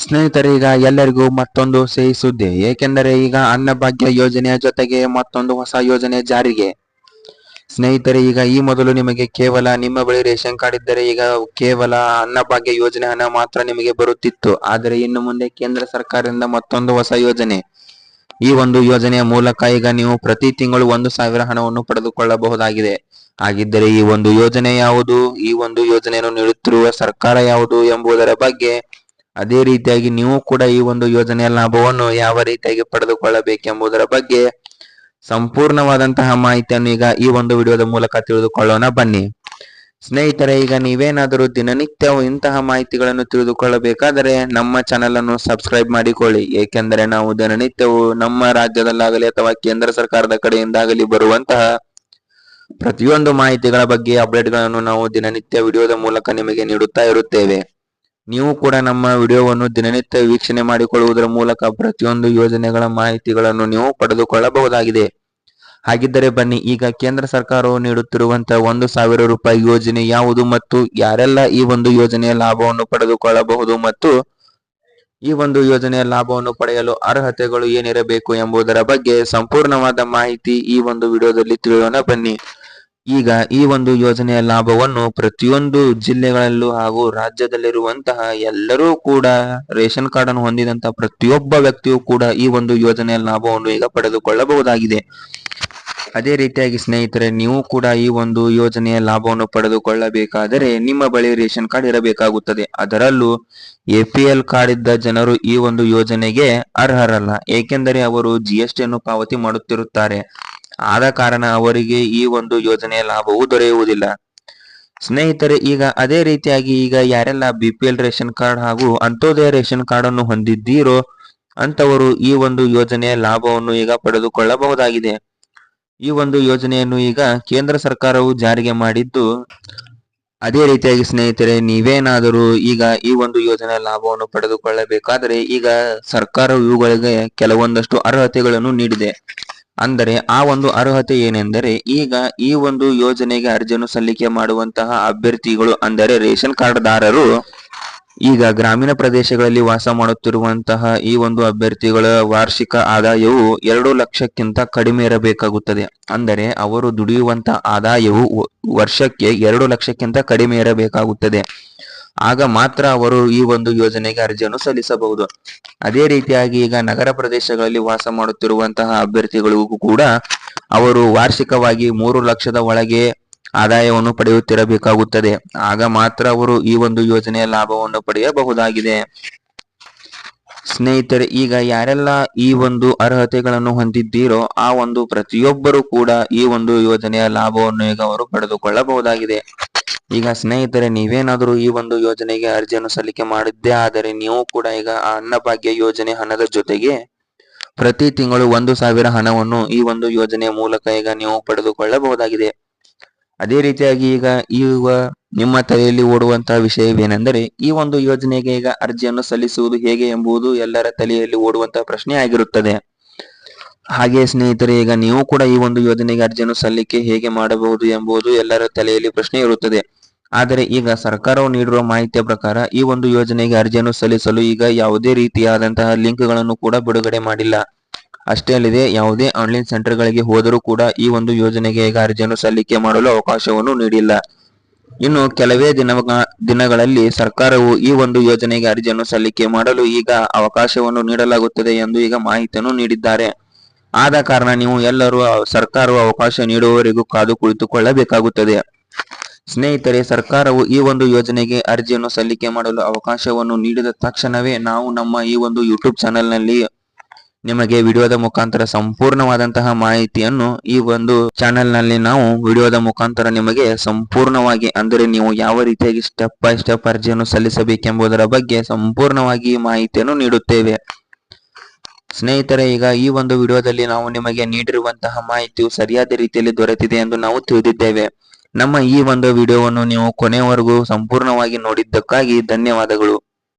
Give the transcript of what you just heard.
ಸ್ನೇಹಿತರೆ, ಈಗ ಎಲ್ಲರಿಗೂ ಮತ್ತೊಂದು ಸಿಹಿ ಸುದ್ದಿ. ಏಕೆಂದರೆ ಈಗ ಅನ್ನಭಾಗ್ಯ ಯೋಜನೆಯ ಜೊತೆಗೆ ಮತ್ತೊಂದು ಹೊಸ ಯೋಜನೆ ಜಾರಿಗೆ. ಸ್ನೇಹಿತರೆ, ಈಗ ಈ ಮೊದಲು ನಿಮಗೆ ಕೇವಲ ನಿಮ್ಮ ಬಳಿ ರೇಷನ್ ಕಾರ್ಡ್ ಇದ್ದರೆ ಈಗ ಕೇವಲ ಅನ್ನಭಾಗ್ಯ ಯೋಜನೆ ಹಣ ಮಾತ್ರ ನಿಮಗೆ ಬರುತ್ತಿತ್ತು. ಆದರೆ ಇನ್ನು ಮುಂದೆ ಕೇಂದ್ರ ಸರ್ಕಾರದಿಂದ ಮತ್ತೊಂದು ಹೊಸ ಯೋಜನೆ. ಈ ಒಂದು ಯೋಜನೆಯ ಮೂಲಕ ಈಗ ನೀವು ಪ್ರತಿ ತಿಂಗಳು 1,000 ಹಣವನ್ನು ಪಡೆದುಕೊಳ್ಳಬಹುದಾಗಿದೆ. ಹಾಗಿದ್ದರೆ ಈ ಒಂದು ಯೋಜನೆ ಯಾವುದು, ಈ ಒಂದು ಯೋಜನೆಯನ್ನು ನೀಡುತ್ತಿರುವ ಸರ್ಕಾರ ಯಾವುದು ಎಂಬುದರ ಬಗ್ಗೆ, ಅದೇ ರೀತಿಯಾಗಿ ನೀವು ಕೂಡ ಈ ಒಂದು ಯೋಜನೆಯ ಲಾಭವನ್ನು ಯಾವ ರೀತಿಯಾಗಿ ಪಡೆದುಕೊಳ್ಳಬೇಕೆಂಬುದರ ಬಗ್ಗೆ ಸಂಪೂರ್ಣವಾದಂತಹ ಮಾಹಿತಿಯನ್ನು ಈಗ ಈ ಒಂದು ವಿಡಿಯೋದ ಮೂಲಕ ತಿಳಿದುಕೊಳ್ಳೋಣ ಬನ್ನಿ. ಸ್ನೇಹಿತರೆ, ಈಗ ನೀವೇನಾದರೂ ದಿನನಿತ್ಯ ಇಂತಹ ಮಾಹಿತಿಗಳನ್ನು ತಿಳಿದುಕೊಳ್ಳಬೇಕಾದರೆ ನಮ್ಮ ಚಾನೆಲ್ ಅನ್ನು ಸಬ್ಸ್ಕ್ರೈಬ್ ಮಾಡಿಕೊಳ್ಳಿ. ಏಕೆಂದರೆ ನಾವು ದಿನನಿತ್ಯವೂ ನಮ್ಮ ರಾಜ್ಯದಲ್ಲಾಗಲಿ ಅಥವಾ ಕೇಂದ್ರ ಸರ್ಕಾರದ ಕಡೆಯಿಂದಾಗಲಿ ಬರುವಂತಹ ಪ್ರತಿಯೊಂದು ಮಾಹಿತಿಗಳ ಬಗ್ಗೆ ಅಪ್ಡೇಟ್ಗಳನ್ನು ನಾವು ದಿನನಿತ್ಯ ವಿಡಿಯೋದ ಮೂಲಕ ನಿಮಗೆ ನೀಡುತ್ತಾ ಇರುತ್ತೇವೆ. ನೀವು ಕೂಡ ನಮ್ಮ ವಿಡಿಯೋವನ್ನು ದಿನನಿತ್ಯ ವೀಕ್ಷಣೆ ಮಾಡಿಕೊಳ್ಳುವುದರ ಮೂಲಕ ಪ್ರತಿಯೊಂದು ಯೋಜನೆಗಳ ಮಾಹಿತಿಗಳನ್ನು ನೀವು ಪಡೆದುಕೊಳ್ಳಬಹುದಾಗಿದೆ. ಹಾಗಿದ್ದರೆ ಬನ್ನಿ, ಈಗ ಕೇಂದ್ರ ಸರ್ಕಾರವು ನೀಡುತ್ತಿರುವಂತಹ 1,000 ರೂಪಾಯಿ ಯೋಜನೆ ಯಾವುದು ಮತ್ತು ಯಾರೆಲ್ಲ ಈ ಒಂದು ಯೋಜನೆಯ ಲಾಭವನ್ನು ಪಡೆದುಕೊಳ್ಳಬಹುದು ಮತ್ತು ಈ ಒಂದು ಯೋಜನೆಯ ಲಾಭವನ್ನು ಪಡೆಯಲು ಅರ್ಹತೆಗಳು ಏನಿರಬೇಕು ಎಂಬುದರ ಬಗ್ಗೆ ಸಂಪೂರ್ಣವಾದ ಮಾಹಿತಿ ಈ ಒಂದು ವಿಡಿಯೋದಲ್ಲಿ ತಿಳಿಯೋಣ ಬನ್ನಿ. ಈಗ ಈ ಒಂದು ಯೋಜನೆಯ ಲಾಭವನ್ನು ಪ್ರತಿಯೊಂದು ಜಿಲ್ಲೆಗಳಲ್ಲೂ ಹಾಗೂ ರಾಜ್ಯದಲ್ಲಿರುವಂತಹ ಎಲ್ಲರೂ ಕೂಡ ರೇಷನ್ ಕಾರ್ಡ್ ಅನ್ನು ಹೊಂದಿದಂತಹ ಪ್ರತಿಯೊಬ್ಬ ವ್ಯಕ್ತಿಯು ಕೂಡ ಈ ಒಂದು ಯೋಜನೆಯ ಲಾಭವನ್ನು ಈಗ ಪಡೆದುಕೊಳ್ಳಬಹುದಾಗಿದೆ. ಅದೇ ರೀತಿಯಾಗಿ ಸ್ನೇಹಿತರೆ, ನೀವು ಕೂಡ ಈ ಒಂದು ಯೋಜನೆಯ ಲಾಭವನ್ನು ಪಡೆದುಕೊಳ್ಳಬೇಕಾದರೆ ನಿಮ್ಮ ಬಳಿ ರೇಷನ್ ಕಾರ್ಡ್ ಇರಬೇಕಾಗುತ್ತದೆ. ಅದರಲ್ಲೂ APL ಕಾರ್ಡ್ ಇದ್ದ ಜನರು ಈ ಒಂದು ಯೋಜನೆಗೆ ಅರ್ಹರಲ್ಲ. ಏಕೆಂದರೆ ಅವರು GST ಅನ್ನು ಪಾವತಿ ಮಾಡುತ್ತಿರುತ್ತಾರೆ. ಆದ ಕಾರಣ ಅವರಿಗೆ ಈ ಒಂದು ಯೋಜನೆಯ ಲಾಭವು ದೊರೆಯುವುದಿಲ್ಲ. ಸ್ನೇಹಿತರೆ, ಈಗ ಅದೇ ರೀತಿಯಾಗಿ ಈಗ ಯಾರೆಲ್ಲ BPL ರೇಷನ್ ಕಾರ್ಡ್ ಹಾಗೂ ಅಂತ್ಯೋದಯ ರೇಷನ್ ಕಾರ್ಡ್ ಅನ್ನು ಹೊಂದಿದ್ದೀರೋ ಅಂತವರು ಈ ಒಂದು ಯೋಜನೆಯ ಲಾಭವನ್ನು ಈಗ ಪಡೆದುಕೊಳ್ಳಬಹುದಾಗಿದೆ. ಈ ಒಂದು ಯೋಜನೆಯನ್ನು ಈಗ ಕೇಂದ್ರ ಸರ್ಕಾರವು ಜಾರಿಗೆ ಮಾಡಿದ್ದು. ಅದೇ ರೀತಿಯಾಗಿ ಸ್ನೇಹಿತರೆ, ನೀವೇನಾದರೂ ಈಗ ಈ ಒಂದು ಯೋಜನೆಯ ಲಾಭವನ್ನು ಪಡೆದುಕೊಳ್ಳಬೇಕಾದರೆ ಈಗ ಸರ್ಕಾರವು ಇವುಗಳಿಗೆ ಕೆಲವೊಂದಷ್ಟು ಅರ್ಹತೆಗಳನ್ನು ನೀಡಿದೆ. ಅಂದರೆ ಆ ಒಂದು ಅರ್ಹತೆ ಏನೆಂದರೆ, ಈಗ ಈ ಒಂದು ಯೋಜನೆಗೆ ಅರ್ಜಿಯನ್ನು ಸಲ್ಲಿಕೆ ಮಾಡುವಂತಹ ಅಭ್ಯರ್ಥಿಗಳು ಅಂದರೆ ರೇಷನ್ ಕಾರ್ಡ್ ದಾರರು ಈಗ ಗ್ರಾಮೀಣ ಪ್ರದೇಶಗಳಲ್ಲಿ ವಾಸ ಮಾಡುತ್ತಿರುವಂತಹ ಈ ಒಂದು ಅಭ್ಯರ್ಥಿಗಳ ವಾರ್ಷಿಕ ಆದಾಯವು 2 ಲಕ್ಷಕ್ಕಿಂತ ಕಡಿಮೆ ಇರಬೇಕಾಗುತ್ತದೆ. ಅಂದರೆ ಅವರು ದುಡಿಯುವಂತ ಆದಾಯವು ವರ್ಷಕ್ಕೆ 2 ಲಕ್ಷಕ್ಕಿಂತ ಕಡಿಮೆ ಇರಬೇಕಾಗುತ್ತದೆ. ಆಗ ಮಾತ್ರ ಅವರು ಈ ಒಂದು ಯೋಜನೆಗೆ ಅರ್ಜಿಯನ್ನು ಸಲ್ಲಿಸಬಹುದು. ಅದೇ ರೀತಿಯಾಗಿ ಈಗ ನಗರ ಪ್ರದೇಶಗಳಲ್ಲಿ ವಾಸ ಮಾಡುತ್ತಿರುವಂತಹ ಅಭ್ಯರ್ಥಿಗಳಿಗೂ ಕೂಡ ಅವರು ವಾರ್ಷಿಕವಾಗಿ 3 ಲಕ್ಷದ ಒಳಗೆ ಆದಾಯವನ್ನು ಪಡೆಯುತ್ತಿರಬೇಕಾಗುತ್ತದೆ. ಆಗ ಮಾತ್ರ ಅವರು ಈ ಒಂದು ಯೋಜನೆಯ ಲಾಭವನ್ನು ಪಡೆಯಬಹುದಾಗಿದೆ. ಸ್ನೇಹಿತರೆ, ಈಗ ಯಾರೆಲ್ಲ ಈ ಒಂದು ಅರ್ಹತೆಗಳನ್ನು ಹೊಂದಿದ್ದೀರೋ ಆ ಒಂದು ಪ್ರತಿಯೊಬ್ಬರು ಕೂಡ ಈ ಒಂದು ಯೋಜನೆಯ ಲಾಭವನ್ನು ಈಗ ಅವರು ಪಡೆದುಕೊಳ್ಳಬಹುದಾಗಿದೆ. ಈಗ ಸ್ನೇಹಿತರೆ, ನೀವೇನಾದರೂ ಈ ಒಂದು ಯೋಜನೆಗೆ ಅರ್ಜಿಯನ್ನು ಸಲ್ಲಿಕೆ ಮಾಡಿದ್ದೇ ಆದರೆ ನೀವು ಕೂಡ ಈಗ ಆ ಅನ್ನಭಾಗ್ಯ ಯೋಜನೆ ಹಣದ ಜೊತೆಗೆ ಪ್ರತಿ ತಿಂಗಳು 1,000 ಹಣವನ್ನು ಈ ಒಂದು ಯೋಜನೆಯ ಮೂಲಕ ಈಗ ನೀವು ಪಡೆದುಕೊಳ್ಳಬಹುದಾಗಿದೆ. ಅದೇ ರೀತಿಯಾಗಿ ಈಗ ನಿಮ್ಮ ತಲೆಯಲ್ಲಿ ಓಡುವಂತಹ ವಿಷಯವೇನೆಂದರೆ, ಈ ಒಂದು ಯೋಜನೆಗೆ ಈಗ ಅರ್ಜಿಯನ್ನು ಸಲ್ಲಿಸುವುದು ಹೇಗೆ ಎಂಬುದು ಎಲ್ಲರ ತಲೆಯಲ್ಲಿ ಓಡುವಂತಹ ಪ್ರಶ್ನೆ ಆಗಿರುತ್ತದೆ. ಹಾಗೆ ಸ್ನೇಹಿತರೆ, ಈಗ ನೀವು ಕೂಡ ಈ ಒಂದು ಯೋಜನೆಗೆ ಅರ್ಜಿಯನ್ನು ಸಲ್ಲಿಕೆ ಹೇಗೆ ಮಾಡಬಹುದು ಎಂಬುದು ಎಲ್ಲರ ತಲೆಯಲ್ಲಿ ಪ್ರಶ್ನೆ ಇರುತ್ತದೆ. ಆದರೆ ಈಗ ಸರ್ಕಾರವು ನೀಡಿರುವ ಮಾಹಿತಿಯ ಪ್ರಕಾರ ಈ ಒಂದು ಯೋಜನೆಗೆ ಅರ್ಜಿಯನ್ನು ಸಲ್ಲಿಸಲು ಈಗ ಯಾವುದೇ ರೀತಿಯಾದಂತಹ ಲಿಂಕ್ಗಳನ್ನು ಕೂಡ ಬಿಡುಗಡೆ ಮಾಡಿಲ್ಲ. ಅಷ್ಟೇ ಅಲ್ಲದೆ ಯಾವುದೇ ಆನ್ಲೈನ್ ಸೆಂಟರ್ಗಳಿಗೆ ಹೋದರೂ ಕೂಡ ಈ ಒಂದು ಯೋಜನೆಗೆ ಈಗ ಅರ್ಜಿಯನ್ನು ಸಲ್ಲಿಕೆ ಮಾಡಲು ಅವಕಾಶವನ್ನು ನೀಡಿಲ್ಲ. ಇನ್ನು ಕೆಲವೇ ದಿನಗಳಲ್ಲಿ ಸರ್ಕಾರವು ಈ ಒಂದು ಯೋಜನೆಗೆ ಅರ್ಜಿಯನ್ನು ಸಲ್ಲಿಕೆ ಮಾಡಲು ಈಗ ಅವಕಾಶವನ್ನು ನೀಡಲಾಗುತ್ತದೆ ಎಂದು ಈಗ ಮಾಹಿತಿಯನ್ನು ನೀಡಿದ್ದಾರೆ. ಆದ ಕಾರಣ ನೀವು ಎಲ್ಲರೂ ಸರ್ಕಾರವು ಅವಕಾಶ ನೀಡುವವರೆಗೂ ಕಾದು ಕುಳಿತುಕೊಳ್ಳಬೇಕಾಗುತ್ತದೆ. ಸ್ನೇಹಿತರೆ, ಸರ್ಕಾರವು ಈ ಒಂದು ಯೋಜನೆಗೆ ಅರ್ಜಿಯನ್ನು ಸಲ್ಲಿಕೆ ಮಾಡಲು ಅವಕಾಶವನ್ನು ನೀಡಿದ ತಕ್ಷಣವೇ ನಾವು ನಮ್ಮ ಈ ಒಂದು ಯೂಟ್ಯೂಬ್ ಚಾನೆಲ್ನಲ್ಲಿ ನಿಮಗೆ ವಿಡಿಯೋದ ಮುಖಾಂತರ ಸಂಪೂರ್ಣವಾದಂತಹ ಮಾಹಿತಿಯನ್ನು ಈ ಒಂದು ಚಾನೆಲ್ನಲ್ಲಿ ನಾವು ವಿಡಿಯೋದ ಮುಖಾಂತರ ನಿಮಗೆ ಸಂಪೂರ್ಣವಾಗಿ, ಅಂದರೆ ನೀವು ಯಾವ ರೀತಿಯಾಗಿ ಸ್ಟೆಪ್ ಬೈ ಸ್ಟೆಪ್ ಅರ್ಜಿಯನ್ನು ಸಲ್ಲಿಸಬೇಕೆಂಬುದರ ಬಗ್ಗೆ ಸಂಪೂರ್ಣವಾಗಿ ಮಾಹಿತಿಯನ್ನು ನೀಡುತ್ತೇವೆ. ಸ್ನೇಹಿತರೆ, ಈಗ ಈ ಒಂದು ವಿಡಿಯೋದಲ್ಲಿ ನಾವು ನಿಮಗೆ ನೀಡಿರುವಂತಹ ಮಾಹಿತಿಯು ಸರಿಯಾದ ರೀತಿಯಲ್ಲಿ ದೊರೆತಿದೆ ಎಂದು ನಾವು ತಿಳಿದಿದ್ದೇವೆ. ನಮ್ಮ ಈ ಒಂದು ವಿಡಿಯೋವನ್ನು ನೀವು ಕೊನೆಯವರೆಗೂ ಸಂಪೂರ್ಣವಾಗಿ ನೋಡಿದ್ದಕ್ಕಾಗಿ ಧನ್ಯವಾದಗಳು.